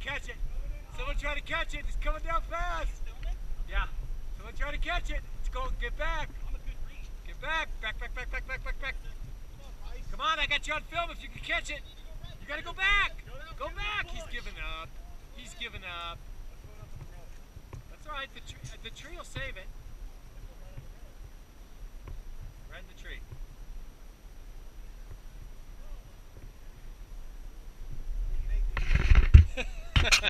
catch it. Someone try to catch it. It's coming down fast. Yeah. Someone try to catch it. Let's go. Get back. Get back. Back. Come on, I got you on film if you can catch it. You got to go back. Go back. He's giving up. He's giving up. That's all right. The tree will save it. Right in the tree.